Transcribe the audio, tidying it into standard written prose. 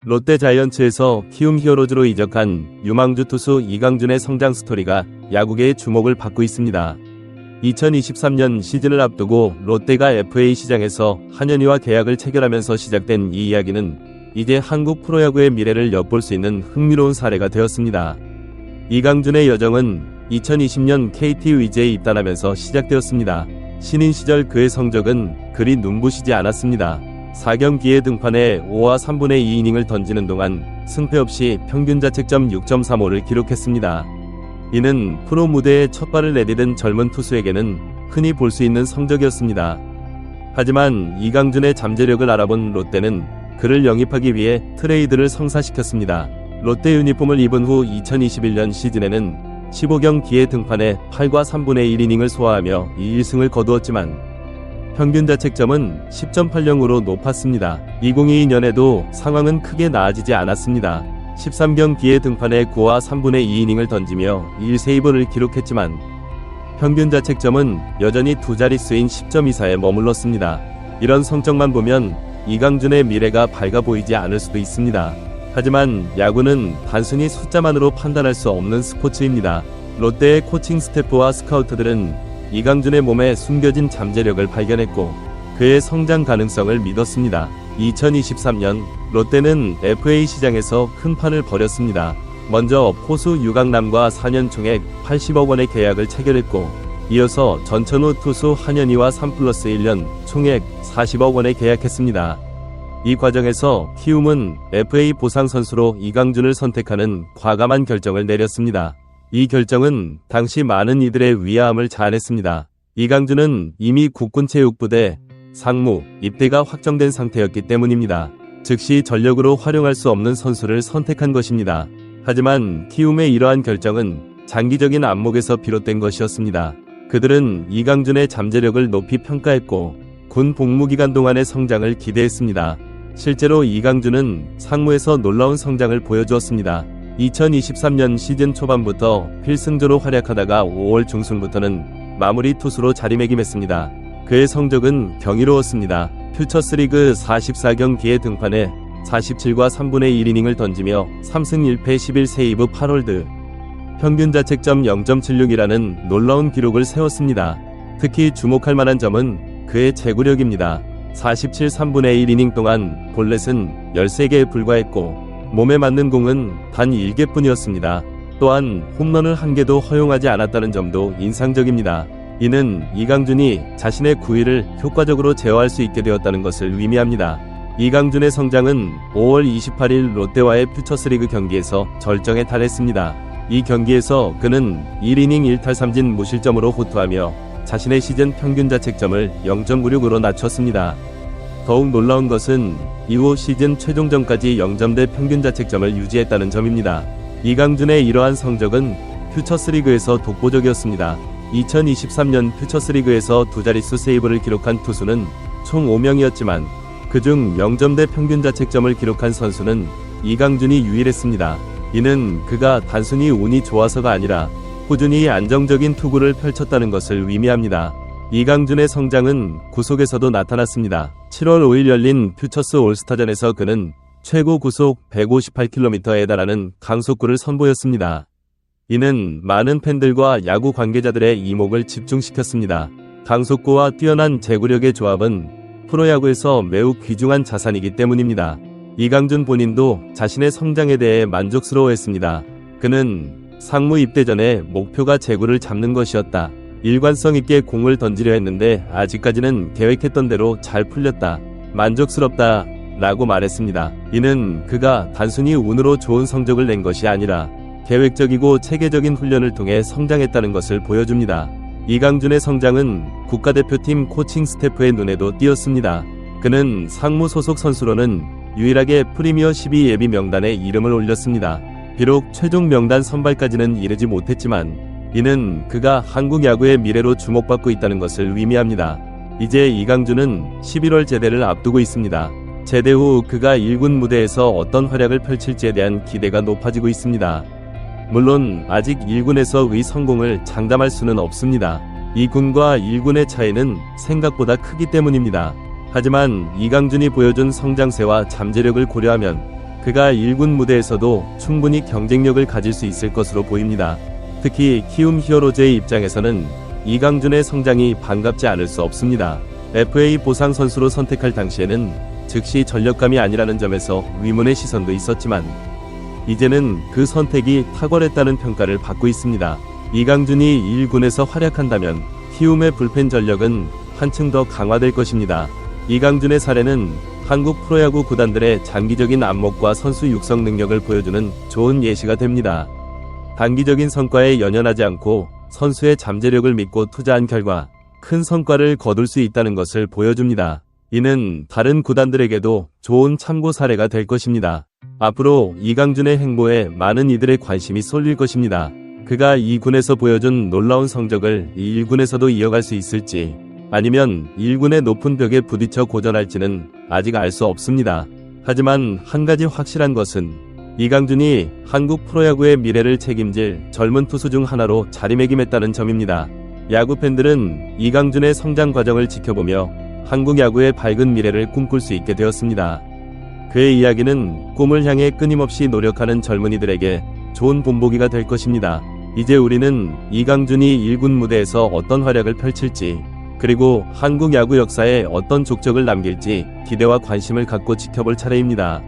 롯데 자이언츠에서 키움 히어로즈로 이적한 유망주 투수 이강준의 성장 스토리가 야구계의 주목을 받고 있습니다. 2023년 시즌을 앞두고 롯데가 FA 시장에서 한현희와 계약을 체결하면서 시작된 이 이야기는 이제 한국 프로야구의 미래를 엿볼 수 있는 흥미로운 사례가 되었습니다. 이강준의 여정은 2020년 KT 위즈에 입단하면서 시작되었습니다. 신인 시절 그의 성적은 그리 눈부시지 않았습니다. 4경기에 등판해 5와 3분의 2이닝을 던지는 동안 승패 없이 평균 자책점 6.35를 기록했습니다. 이는 프로 무대에 첫 발을 내디딘 젊은 투수에게는 흔히 볼 수 있는 성적이었습니다. 하지만 이강준의 잠재력을 알아본 롯데는 그를 영입하기 위해 트레이드를 성사시켰습니다. 롯데 유니폼을 입은 후 2021년 시즌에는 15경기에 등판해 8과 3분의 1이닝을 소화하며 2승을 거두었지만 평균 자책점은 10.80으로 높았습니다. 2022년에도 상황은 크게 나아지지 않았습니다. 13경기에 등판해 9와 3분의 2이닝을 던지며 1세이브를 기록했지만 평균 자책점은 여전히 두 자릿수인 10점 이사에 머물렀습니다. 이런 성적만 보면 이강준의 미래가 밝아 보이지 않을 수도 있습니다. 하지만 야구는 단순히 숫자만으로 판단할 수 없는 스포츠입니다. 롯데의 코칭 스태프와 스카우트들은 이강준의 몸에 숨겨진 잠재력을 발견했고 그의 성장 가능성을 믿었습니다. 2023년 롯데는 FA 시장에서 큰 판을 벌였습니다. 먼저 포수 유강남과 4년 총액 80억 원의 계약을 체결했고 이어서 전천후 투수 한현희와 3+1년 총액 40억 원에 계약했습니다. 이 과정에서 키움은 FA 보상 선수로 이강준을 선택하는 과감한 결정을 내렸습니다. 이 결정은 당시 많은 이들의 위화함을 자아냈습니다. 이강준은 이미 국군체육부대 상무 입대가 확정된 상태였기 때문입니다. 즉시 전력으로 활용할 수 없는 선수를 선택한 것입니다. 하지만 키움의 이러한 결정은 장기적인 안목에서 비롯된 것이었습니다. 그들은 이강준의 잠재력을 높이 평가했고 군 복무기간 동안의 성장을 기대했습니다. 실제로 이강준은 상무에서 놀라운 성장을 보여주었습니다. 2023년 시즌 초반부터 필승조로 활약하다가 5월 중순부터는 마무리 투수로 자리매김했습니다. 그의 성적은 경이로웠습니다. 퓨처스리그 44경기에 등판해 47과 3분의 1이닝을 던지며 3승 1패 11세이브 8홀드, 평균 자책점 0.76이라는 놀라운 기록을 세웠습니다. 특히 주목할 만한 점은 그의 제구력입니다. 47 3분의 1이닝 동안 볼넷은 13개에 불과했고 몸에 맞는 공은 단 1개뿐이었습니다. 또한 홈런을 한 개도 허용하지 않았다는 점도 인상적입니다. 이는 이강준이 자신의 구위를 효과적으로 제어할 수 있게 되었다는 것을 의미합니다. 이강준의 성장은 5월 28일 롯데와의 퓨처스리그 경기에서 절정에 달했습니다. 이 경기에서 그는 1이닝 1탈삼진 무실점으로 호투하며 자신의 시즌 평균 자책점을 0.96으로 낮췄습니다. 더욱 놀라운 것은 이후 시즌 최종전까지 0점대 평균 자책점을 유지했다는 점입니다. 이강준의 이러한 성적은 퓨처스리그에서 독보적이었습니다. 2023년 퓨처스리그에서 두 자릿수 세이브를 기록한 투수는 총 5명이었지만 그중 0점대 평균 자책점을 기록한 선수는 이강준이 유일했습니다. 이는 그가 단순히 운이 좋아서가 아니라 꾸준히 안정적인 투구를 펼쳤다는 것을 의미합니다. 이강준의 성장은 구속에서도 나타났습니다. 7월 5일 열린 퓨처스 올스타전에서 그는 최고 구속 158km에 달하는 강속구를 선보였습니다. 이는 많은 팬들과 야구 관계자들의 이목을 집중시켰습니다. 강속구와 뛰어난 제구력의 조합은 프로야구에서 매우 귀중한 자산이기 때문입니다. 이강준 본인도 자신의 성장에 대해 만족스러워했습니다. 그는 상무 입대 전에 목표가 제구를 잡는 것이었다. 일관성 있게 공을 던지려 했는데 아직까지는 계획했던 대로 잘 풀렸다. 만족스럽다 라고 말했습니다. 이는 그가 단순히 운으로 좋은 성적을 낸 것이 아니라 계획적이고 체계적인 훈련을 통해 성장했다는 것을 보여줍니다. 이강준의 성장은 국가대표팀 코칭 스태프의 눈에도 띄었습니다. 그는 상무 소속 선수로는 유일하게 프리미어 12 예비 명단에 이름을 올렸습니다. 비록 최종 명단 선발까지는 이르지 못했지만 이는 그가 한국 야구의 미래로 주목받고 있다는 것을 의미합니다. 이제 이강준은 11월 제대를 앞두고 있습니다. 제대 후 그가 1군 무대에서 어떤 활약을 펼칠지에 대한 기대가 높아지고 있습니다. 물론 아직 1군에서의 성공을 장담할 수는 없습니다. 2군과 1군의 차이는 생각보다 크기 때문입니다. 하지만 이강준이 보여준 성장세와 잠재력을 고려하면 그가 1군 무대에서도 충분히 경쟁력을 가질 수 있을 것으로 보입니다. 특히 키움 히어로즈의 입장에서는 이강준의 성장이 반갑지 않을 수 없습니다. FA 보상 선수로 선택할 당시에는 즉시 전력감이 아니라는 점에서 의문의 시선도 있었지만 이제는 그 선택이 탁월했다는 평가를 받고 있습니다. 이강준이 1군에서 활약한다면 키움의 불펜 전력은 한층 더 강화될 것입니다. 이강준의 사례는 한국 프로야구 구단들의 장기적인 안목과 선수 육성 능력을 보여주는 좋은 예시가 됩니다. 단기적인 성과에 연연하지 않고 선수의 잠재력을 믿고 투자한 결과 큰 성과를 거둘 수 있다는 것을 보여줍니다. 이는 다른 구단들에게도 좋은 참고 사례가 될 것입니다. 앞으로 이강준의 행보에 많은 이들의 관심이 쏠릴 것입니다. 그가 2군에서 보여준 놀라운 성적을 1군에서도 이어갈 수 있을지 아니면 1군의 높은 벽에 부딪혀 고전할지는 아직 알 수 없습니다. 하지만 한 가지 확실한 것은 이강준이 한국 프로야구의 미래를 책임질 젊은 투수 중 하나로 자리매김했다는 점입니다. 야구 팬들은 이강준의 성장 과정을 지켜보며 한국 야구의 밝은 미래를 꿈꿀 수 있게 되었습니다. 그의 이야기는 꿈을 향해 끊임없이 노력하는 젊은이들에게 좋은 본보기가 될 것입니다. 이제 우리는 이강준이 1군 무대에서 어떤 활약을 펼칠지 그리고 한국 야구 역사에 어떤 족적을 남길지 기대와 관심을 갖고 지켜볼 차례입니다.